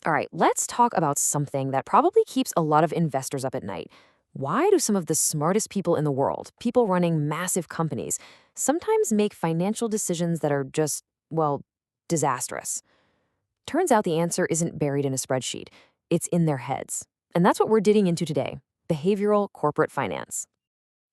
All right, let's talk about something that probably keeps a lot of investors up at night. Why do some of the smartest people in the world, people running massive companies, sometimes make financial decisions that are just, well, disastrous? Turns out the answer isn't buried in a spreadsheet, it's in their heads. And that's what we're digging into today: behavioral corporate finance.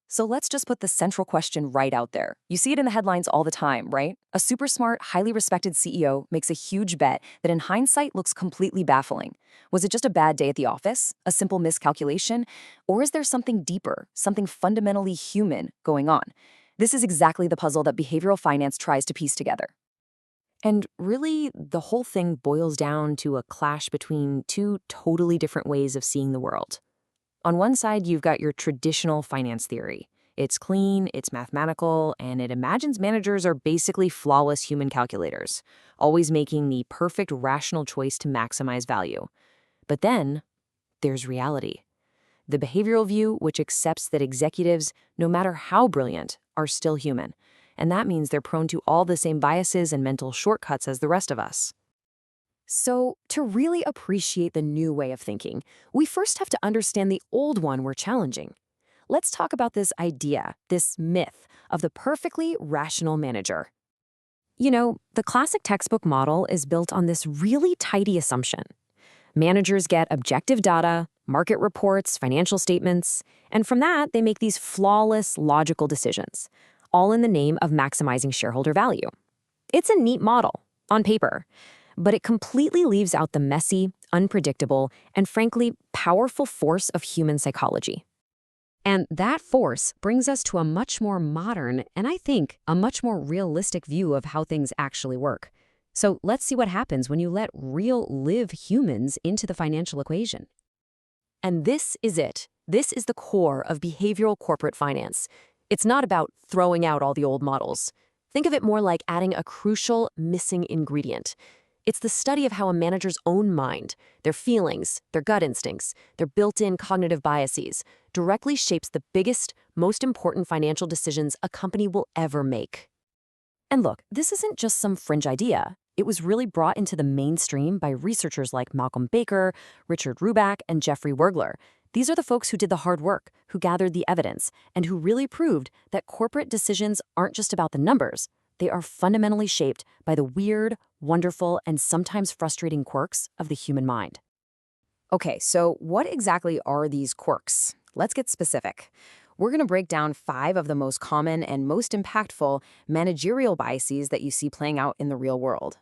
So let's just put the central question right out there. You see it in the headlines all the time, right? A super smart, highly respected CEO makes a huge bet that in hindsight looks completely baffling. Was it just a bad day at the office? A simple miscalculation? Or is there something deeper, something fundamentally human going on? This is exactly the puzzle that behavioral finance tries to piece together. And really, the whole thing boils down to a clash between two totally different ways of seeing the world. On one side, you've got your traditional finance theory. It's clean, it's mathematical, and it imagines managers are basically flawless human calculators, always making the perfect rational choice to maximize value. But then there's reality. The behavioral view, which accepts that executives, no matter how brilliant, are still human. And that means they're prone to all the same biases and mental shortcuts as the rest of us. So, to really appreciate the new way of thinking, we first have to understand the old one we're challenging. Let's talk about this idea, this myth, of the perfectly rational manager. The classic textbook model is built on this really tidy assumption. Managers get objective data, market reports, financial statements, and from that, they make these flawless, logical decisions, all in the name of maximizing shareholder value. It's a neat model, on paper, but it completely leaves out the messy, unpredictable, and frankly, powerful force of human psychology. And that force brings us to a much more modern, and I think, a much more realistic view of how things actually work. So let's see what happens when you let real, live humans into the financial equation. And this is it. This is the core of behavioral corporate finance. It's not about throwing out all the old models. Think of it more like adding a crucial, missing ingredient. It's the study of how a manager's own mind, their feelings, their gut instincts, their built-in cognitive biases, directly shapes the biggest, most important financial decisions a company will ever make. And look, this isn't just some fringe idea. It was really brought into the mainstream by researchers like Malcolm Baker, Richard Ruback, and Jeffrey Wergler. These are the folks who did the hard work, who gathered the evidence, and who really proved that corporate decisions aren't just about the numbers. They are fundamentally shaped by the weird, wonderful, and sometimes frustrating quirks of the human mind. Okay, so what exactly are these quirks? Let's get specific. We're going to break down 5 of the most common and most impactful managerial biases that you see playing out in the real world.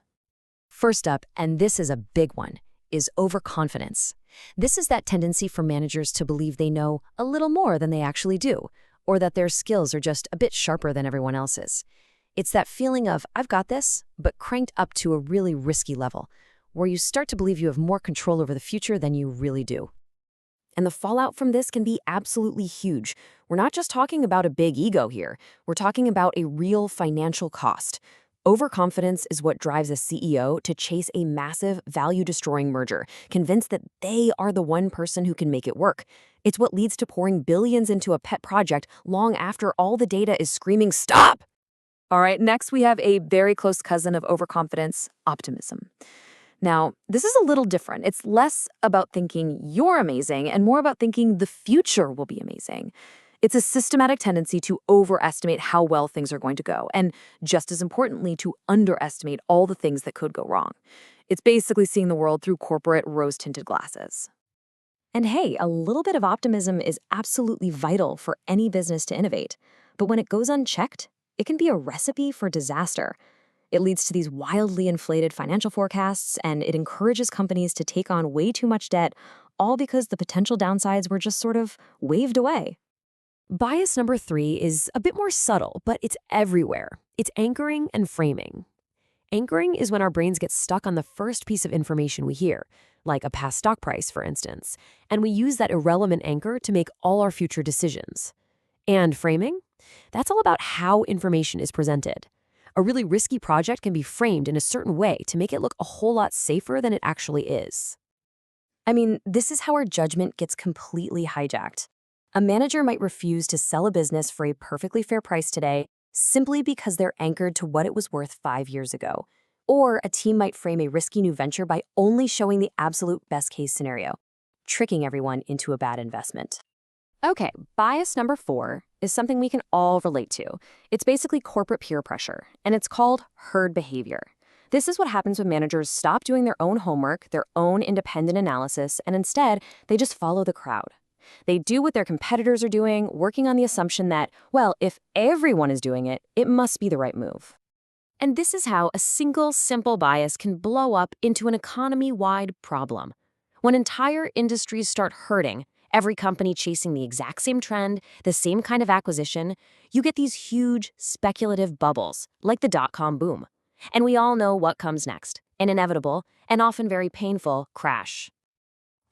First up, and this is a big one, is overconfidence. This is that tendency for managers to believe they know a little more than they actually do, or that their skills are just a bit sharper than everyone else's. It's that feeling of, I've got this, but cranked up to a really risky level, where you start to believe you have more control over the future than you really do. And the fallout from this can be absolutely huge. We're not just talking about a big ego here. We're talking about a real financial cost. Overconfidence is what drives a CEO to chase a massive, value-destroying merger, convinced that they are the one person who can make it work. It's what leads to pouring billions into a pet project long after all the data is screaming, "Stop!" All right, next we have a very close cousin of overconfidence, optimism. Now, this is a little different. It's less about thinking you're amazing and more about thinking the future will be amazing. It's a systematic tendency to overestimate how well things are going to go, and just as importantly, to underestimate all the things that could go wrong. It's basically seeing the world through corporate rose-tinted glasses. And hey, a little bit of optimism is absolutely vital for any business to innovate. But when it goes unchecked, it can be a recipe for disaster. It leads to these wildly inflated financial forecasts, and it encourages companies to take on way too much debt, all because the potential downsides were just sort of waved away. Bias number 3 is a bit more subtle, but it's everywhere. It's anchoring and framing. Anchoring is when our brains get stuck on the first piece of information we hear, like a past stock price, for instance, and we use that irrelevant anchor to make all our future decisions. And framing? That's all about how information is presented. A really risky project can be framed in a certain way to make it look a whole lot safer than it actually is. I mean, this is how our judgment gets completely hijacked. A manager might refuse to sell a business for a perfectly fair price today simply because they're anchored to what it was worth 5 years ago. Or a team might frame a risky new venture by only showing the absolute best case scenario, tricking everyone into a bad investment. Okay, bias number 4 is something we can all relate to. It's basically corporate peer pressure, and it's called herd behavior. This is what happens when managers stop doing their own homework, their own independent analysis, and instead, they just follow the crowd. They do what their competitors are doing, working on the assumption that, well, if everyone is doing it, it must be the right move. And this is how a single simple bias can blow up into an economy-wide problem. When entire industries start hurting, every company chasing the exact same trend, the same kind of acquisition, you get these huge speculative bubbles, like the dot-com boom. And we all know what comes next, an inevitable, and often very painful, crash.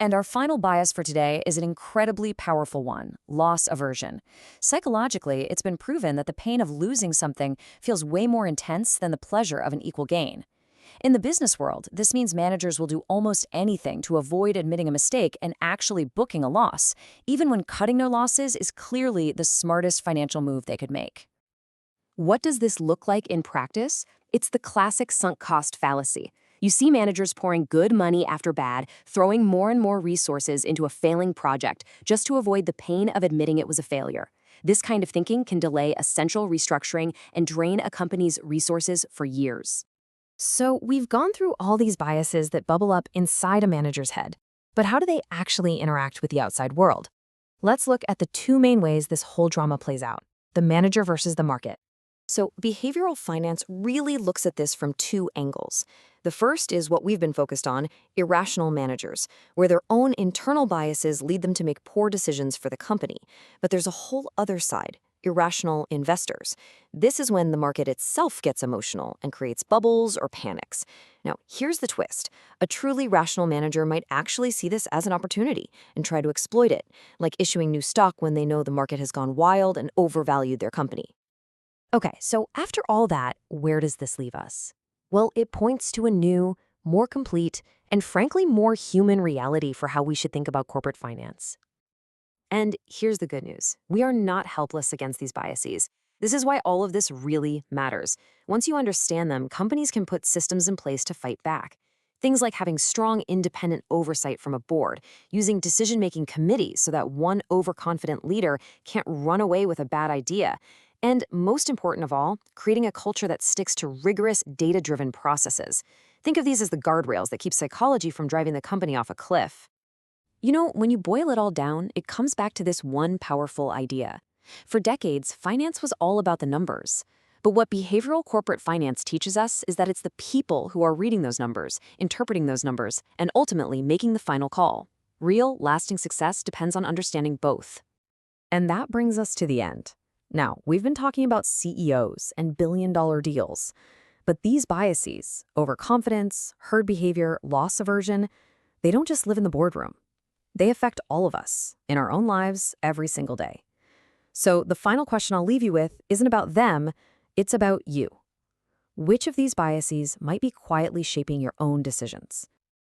And our final bias for today is an incredibly powerful one, loss aversion. Psychologically, it's been proven that the pain of losing something feels way more intense than the pleasure of an equal gain. In the business world, this means managers will do almost anything to avoid admitting a mistake and actually booking a loss, even when cutting their losses is clearly the smartest financial move they could make. What does this look like in practice? It's the classic sunk cost fallacy. You see managers pouring good money after bad, throwing more and more resources into a failing project just to avoid the pain of admitting it was a failure. This kind of thinking can delay essential restructuring and drain a company's resources for years. So we've gone through all these biases that bubble up inside a manager's head. But how do they actually interact with the outside world? Let's look at the two main ways this whole drama plays out: the manager versus the market. So behavioral finance really looks at this from two angles. The first is what we've been focused on, irrational managers, where their own internal biases lead them to make poor decisions for the company. But there's a whole other side, irrational investors. This is when the market itself gets emotional and creates bubbles or panics. Now, here's the twist. A truly rational manager might actually see this as an opportunity and try to exploit it, like issuing new stock when they know the market has gone wild and overvalued their company. Okay, so after all that, where does this leave us? Well, it points to a new, more complete, and frankly more human reality for how we should think about corporate finance. And here's the good news. We are not helpless against these biases. This is why all of this really matters. Once you understand them, companies can put systems in place to fight back. Things like having strong independent oversight from a board, using decision-making committees so that one overconfident leader can't run away with a bad idea, and most important of all, creating a culture that sticks to rigorous, data-driven processes. Think of these as the guardrails that keep psychology from driving the company off a cliff. You know, when you boil it all down, it comes back to this one powerful idea. For decades, finance was all about the numbers. But what behavioral corporate finance teaches us is that it's the people who are reading those numbers, interpreting those numbers, and ultimately making the final call. Real, lasting success depends on understanding both. And that brings us to the end. Now, we've been talking about CEOs and billion-dollar deals, but these biases, overconfidence, herd behavior, loss aversion, they don't just live in the boardroom. They affect all of us in our own lives every single day. So the final question I'll leave you with isn't about them, it's about you. Which of these biases might be quietly shaping your own decisions?